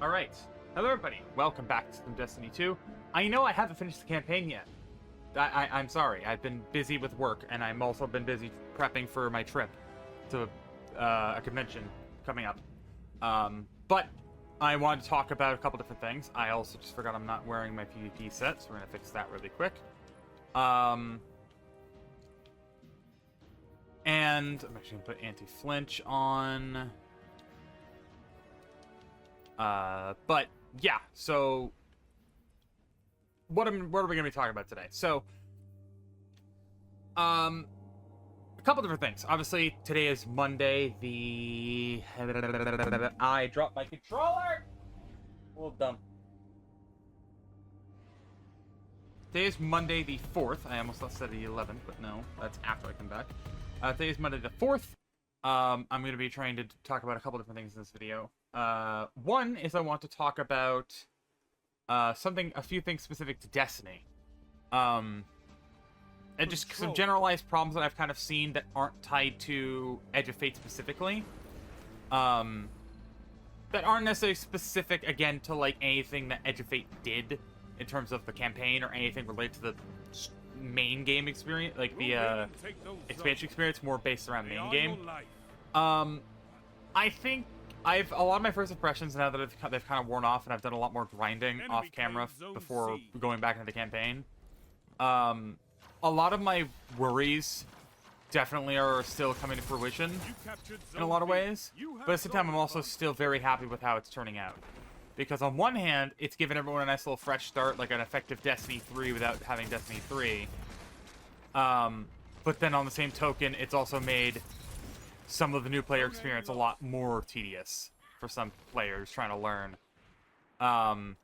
Alright. Hello everybody, welcome back to some Destiny 2. I know I haven't finished the campaign yet. I'm sorry, I've been busy with work, and I'm also been busy prepping for my trip to a convention coming up. But I wanted to talk about a couple different things. I also just forgot I'm not wearing my PvP set, so we're gonna fix that really quick. And I'm actually gonna put anti-flinch on. But yeah, so what are we gonna be talking about today? So, a couple different things. Obviously, today is Monday. I dropped my controller. A little dumb. Today is Monday the 4th. I almost said the 11th, but no, that's after I come back. Today is Monday the 4th. I'm going to be trying to talk about a couple different things in this video. One is I want to talk about a few things specific to Destiny. And just some generalized problems that I've kind of seen that aren't tied to Edge of Fate specifically. That aren't necessarily specific, again, to like anything that Edge of Fate did in terms of the campaign or anything related to the main game experience, like the expansion experience, more based around main game. I think a lot of my first impressions now that they've kind of worn off, and I've done a lot more grinding off camera before going back into the campaign. A lot of my worries definitely are still coming to fruition in a lot of ways, but at the same time, I'm also still very happy with how it's turning out. Because on one hand, it's given everyone a nice little fresh start, like an effective Destiny 3 without having Destiny 3. But then on the same token, it's also made some of the new player experience a lot more tedious for some players trying to learn. But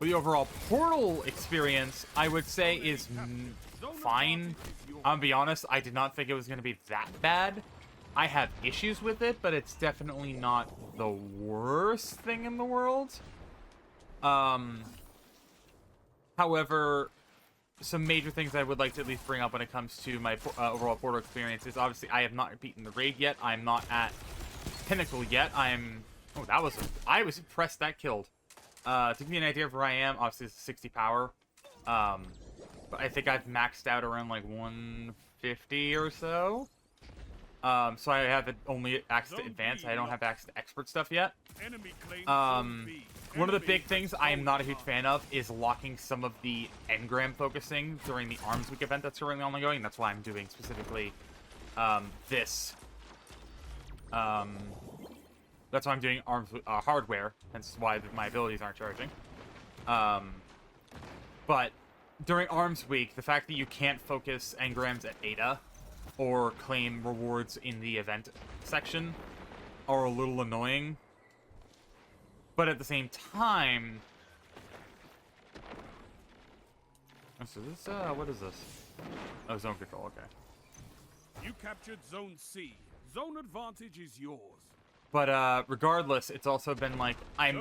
the overall Portal experience, I would say, is fine. I'm gonna be honest, I did not think it was going to be that bad. I have issues with it, but it's definitely not the worst thing in the world. However, some major things I would like to at least bring up when it comes to my overall Portal experience is obviously I have not beaten the raid yet. I'm not at Pinnacle yet. Oh, I was impressed that killed. To give you an idea of where I am, obviously it's 60 power. But I think I've maxed out around like 150 or so. So I have only access to advanced. I don't have access to expert stuff yet. One of the big things I am not a huge fan of is locking some of the engram focusing during the Arms Week event that's currently ongoing. That's why I'm doing specifically this. That's why I'm doing Arms hardware, hence why my abilities aren't charging. But during Arms Week, the fact that you can't focus engrams at Ada or claim rewards in the event section are a little annoying. But at the same time... So this, what is this? Oh, zone control, okay. You captured Zone C. Zone advantage is yours. But, regardless, it's also been like, I'm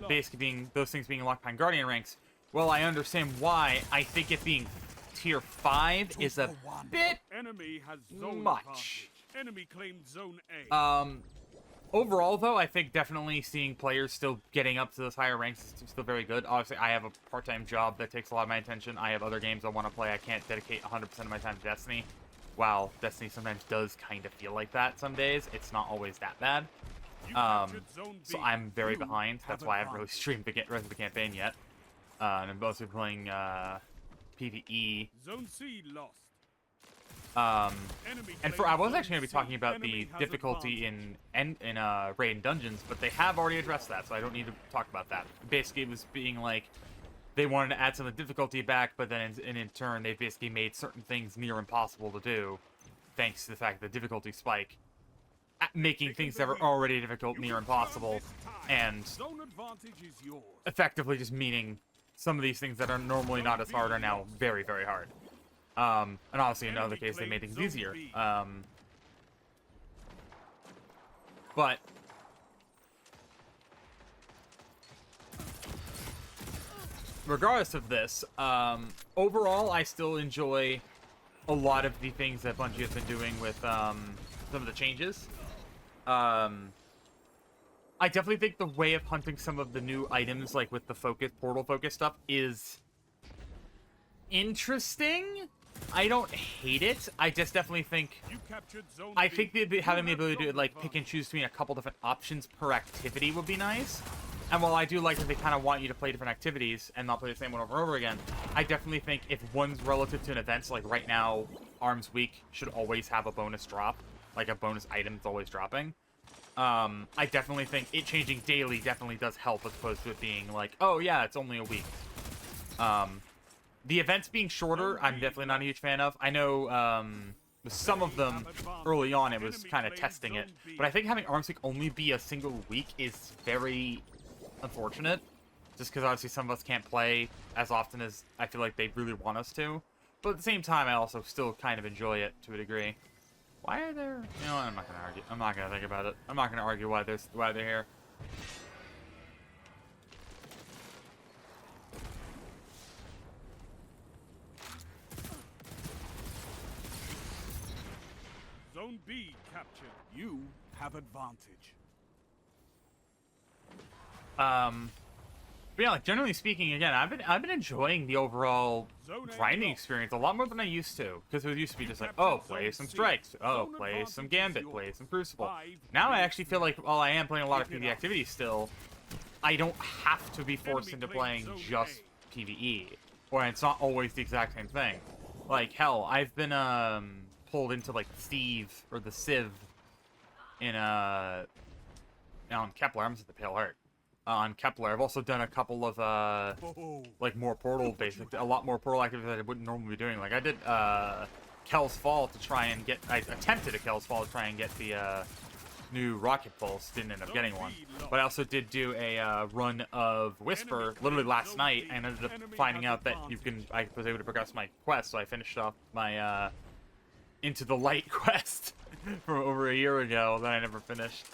basically those things being locked behind Guardian ranks. Well, I understand why. I think it being Tier 5 is a bit Enemy has zone much. Enemy claimed Zone A. Overall, though, I think definitely seeing players still getting up to those higher ranks is still very good. Obviously, I have a part-time job that takes a lot of my attention. I have other games I want to play. I can't dedicate 100% of my time to Destiny. While Destiny sometimes does kind of feel like that some days, it's not always that bad. So I'm very behind. That's why I haven't really streamed the rest of the campaign yet. And I'm mostly playing PvE. Zone C lost. And I was actually going to be talking about the difficulty in raid and dungeons, but they have already addressed that, so I don't need to talk about that. Basically, it was being like they wanted to add some of the difficulty back, but then in turn, they basically made certain things near impossible to do, thanks to the fact that the difficulty spike, making things that were already difficult near impossible, and effectively just meaning some of these things that are normally not as hard are now very, very hard. And obviously in another case they made things easier. But regardless of this, overall I still enjoy a lot of the things that Bungie has been doing with some of the changes. I definitely think the way of hunting some of the new items, like with the portal focus stuff, is interesting. I don't hate it. I just definitely think... You captured zone I B. think having the You have ability to zone like pick and advantage. choose between a couple different options per activity would be nice. And while I do like that they kind of want you to play different activities and not play the same one over and over again, I definitely think if one's relative to an event, so like right now, Arms Week should always have a bonus drop, like a bonus item that's always dropping. I definitely think it changing daily definitely does help as opposed to it being like, oh yeah, it's only a week. The events being shorter, I'm definitely not a huge fan of. I know with some of them early on it was kind of testing it, but I think having Arms Week only be a single week is very unfortunate. Just because obviously some of us can't play as often as I feel like they really want us to. But at the same time, I also still kind of enjoy it to a degree. Why are there... You know what? I'm not going to argue. I'm not going to think about it. I'm not going to argue why they're here. Zone B captured. You have advantage. But yeah, like generally speaking, again, I've been enjoying the overall Zone A grinding lost. experience a lot more than I used to. Because it used to be You just like, captured oh, play Zone some C. strikes, oh, Zone play some advantage is gambit, yours. play some crucible. 5 Now I minutes actually feel like while I am playing a lot of Keep it PvE up. activities still, I don't have to be forced Enemy into claims playing Zone just A. PvE, or it's not always the exact same thing. Like hell, I've been pulled into like Steve or the Civ in on Kepler. I'm just at the Pale Heart. On Kepler, I've also done a couple of Oh, like more portal basic, a lot more portal activities that I wouldn't normally be doing. Like I did Kel's Fall to try and get, I attempted a Kel's Fall to try and get the new rocket pulse. Didn't end up getting one. But I also did do a run of Whisper literally last night, and ended up finding out that I was able to progress my quest, so I finished off my Into the Light quest from over a year ago that I never finished.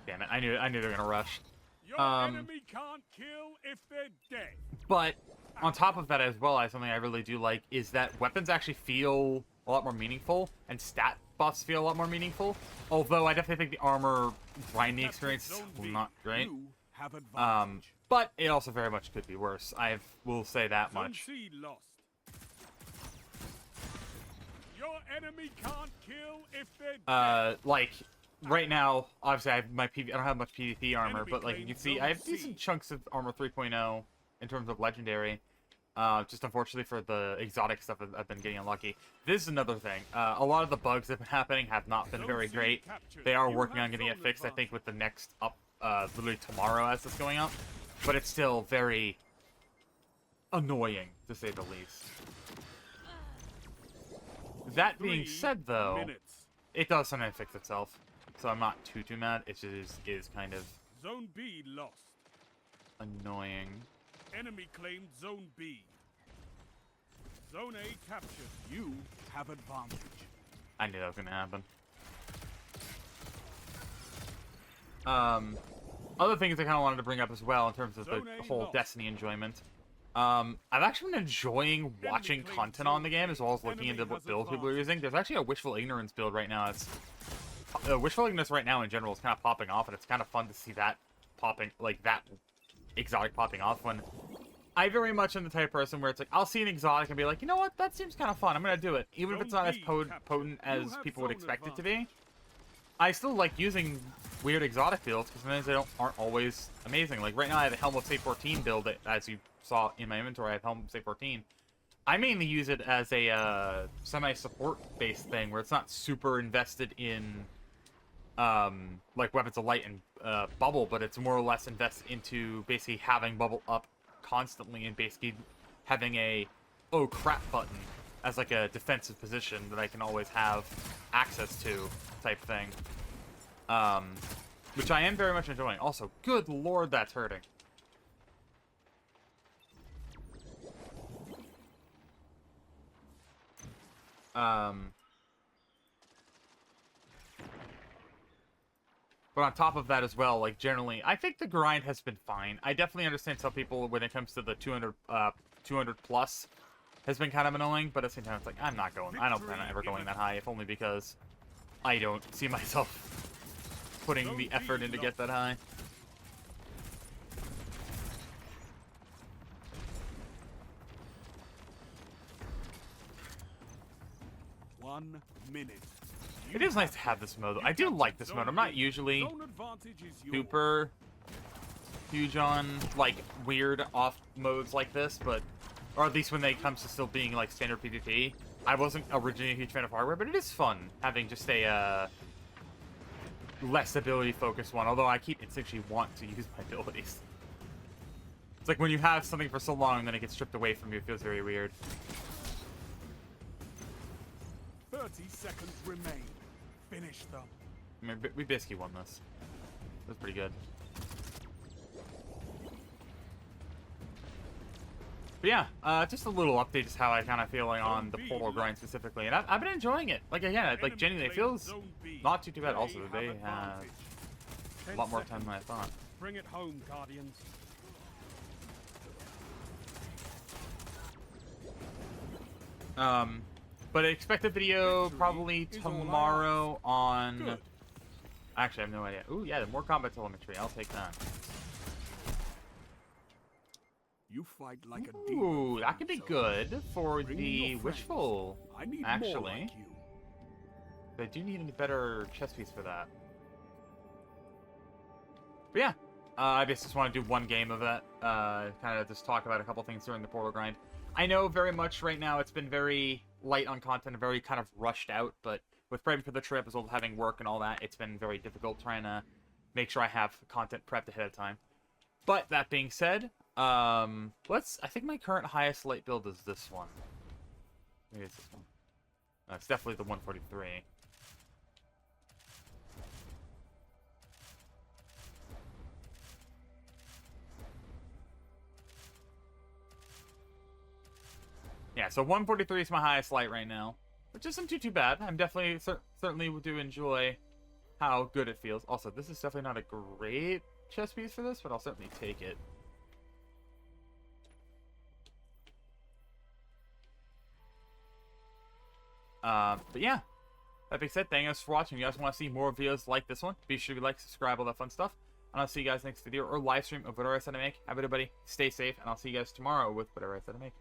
Damn it! I knew they were gonna rush. your enemy can't kill if they're dead. But on top of that as well, something I really do like is that weapons actually feel a lot more meaningful, and stat buffs feel a lot more meaningful. Although I definitely think the armor grinding experience is Zone B. not great. You have advantage. But it also very much could be worse. I will say that Zone much. C lost. Your enemy can't kill if they're dead. Like right now, obviously I don't have much PvP armor, Enemy but like you can claims see, Zone I have C. decent chunks of armor 3.0 in terms of legendary. Just unfortunately for the exotic stuff, I've been getting unlucky. This is another thing. A lot of the bugs that have been happening have not been Zone very C great. captured. They are You working have on getting it zone fixed, I think, advantage. with the next literally tomorrow as it's going up. But it's still very annoying, to say the least. That being 3 said, though, minutes. it does sometimes fix itself. So I'm not too mad. It just is kind of Zone B lost. annoying. Enemy claimed Zone B. Zone A captured. You have advantage. I knew that was gonna happen. Other things I kind of wanted to bring up as well in terms of the Zone A whole lost. Destiny enjoyment. I've actually been enjoying watching claims content on the Zone game A. as well as looking Enemy into what has builds people are advantage. using. There's actually a Wishful Ignorance build right now. It's Wishful Ignorance right now in general is kind of popping off, and it's kind of fun to see that popping, like that exotic popping off when I very much am the type of person where it's like, I'll see an exotic and be like, you know what, that seems kind of fun, I'm gonna do it. Even if it's not as potent as people would expect it to be. I still like using weird exotic builds, because sometimes they aren't always amazing. Like right now I have a Helm of Say 14 build that, as you saw in my inventory, I have Helm of Say 14. I mainly use it as a semi-support based thing, where it's not super invested in like Weapons of Light and Bubble, but it's more or less invested into basically having Bubble up constantly and basically having a oh crap button as like a defensive position that I can always have access to type thing. Which I am very much enjoying. Also, good lord, that's hurting. But on top of that as well, like, generally, I think the grind has been fine. I definitely understand some people when it comes to the 200 plus has been kind of annoying, but at the same time, it's like, I don't plan on ever going that high, if only because I don't see myself putting the effort in to get that high. One minute. It is nice to have this mode. I do like this mode. I'm not usually super huge on, like, weird off modes like this, but, or at least when it comes to still being, like, standard PvP. I wasn't originally a huge fan of hardware, but it is fun having just a, less ability-focused one, although I keep instinctually want to use my abilities. It's like when you have something for so long, then it gets stripped away from you. It feels very weird. 30 seconds remain. Finish them. I mean, we basically won this. That was pretty good. But yeah, just a little update just how I kind of feel on the portal grind specifically. And I've been enjoying it. Like, again, like, genuinely, it feels not too bad. Also, they have a lot more time than I thought. Bring it home, Guardians. But I expect a video probably tomorrow on... Actually, I have no idea. Ooh, yeah, the more combat telemetry. I'll take that. You fight like a Ooh, demon, that could be good for the Wishful, I need more actually. like you. But I do need a better chess piece for that. But yeah, I just want to do one game of that. Kind of just talk about a couple things during the portal grind. I know very much right now it's been very light on content, very kind of rushed out, but with prepping for the trip as well as having work and all that, it's been very difficult trying to make sure I have content prepped ahead of time. But that being said, I think my current highest light build is this one. Maybe it's this one. No, it's definitely the 143. Yeah, so 143 is my highest light right now, which isn't too bad. I'm definitely, certainly do enjoy how good it feels. Also, this is definitely not a great chess piece for this, but I'll certainly take it. But yeah, that being said, thank you guys for watching. If you guys want to see more videos like this one, be sure to like, subscribe, all that fun stuff. And I'll see you guys next video or live stream of whatever I said to make. Have everybody stay safe, and I'll see you guys tomorrow with whatever I said to make.